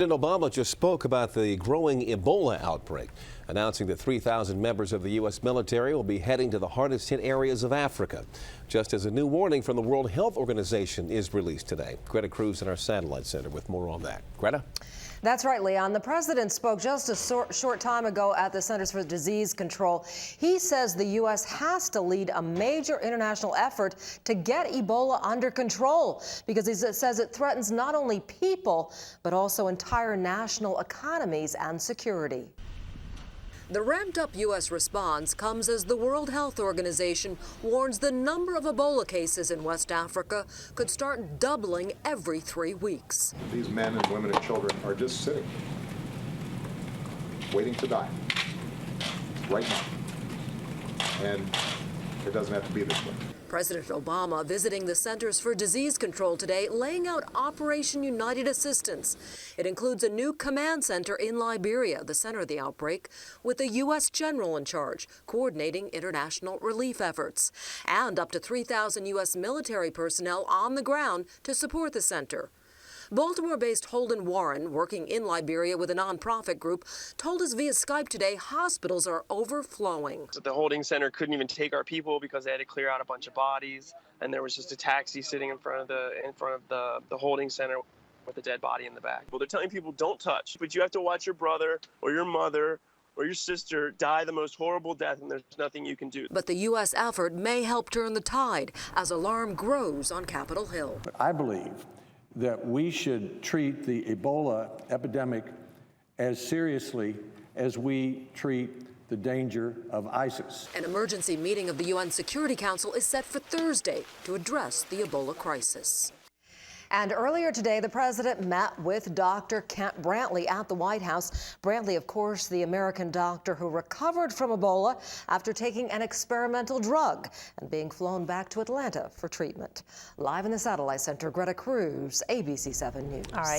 President Obama just spoke about the growing Ebola outbreak, announcing that 3,000 members of the U.S. military will be heading to the hardest hit areas of Africa, just as a new warning from the World Health Organization is released today. Greta Cruz in our satellite center with more on that. Greta? That's right, Leon. The president spoke just a short time ago at the Centers for Disease Control. He says the U.S. has to lead a major international effort to get Ebola under control because he says it threatens not only people, but also entire national economies and security. The ramped-up U.S. response comes as the World Health Organization warns the number of Ebola cases in West Africa could start doubling every 3 weeks. These men and women and children are just sitting, waiting to die, right now. And it doesn't have to be this way. President Obama visiting the Centers for Disease Control today, laying out Operation United Assistance. It includes a new command center in Liberia, the center of the outbreak, with a U.S. general in charge, coordinating international relief efforts, and up to 3,000 U.S. military personnel on the ground to support the center. Baltimore-based Holden Warren, working in Liberia with a nonprofit group, told us via Skype today hospitals are overflowing. The holding center couldn't even take our people because they had to clear out a bunch of bodies, and there was just a taxi sitting in front of the holding center with a dead body in the back. Well, they're telling people don't touch, but you have to watch your brother or your mother or your sister die the most horrible death, and there's nothing you can do. But the U.S. effort may help turn the tide as alarm grows on Capitol Hill. I believe that we should treat the Ebola epidemic as seriously as we treat the danger of ISIS. An emergency meeting of the UN Security Council is set for Thursday to address the Ebola crisis. And earlier today, the president met with Dr. Kent Brantley at the White House. Brantley, of course, the American doctor who recovered from Ebola after taking an experimental drug and being flown back to Atlanta for treatment. Live in the Satellite Center, Greta Cruz, ABC 7 News. All right.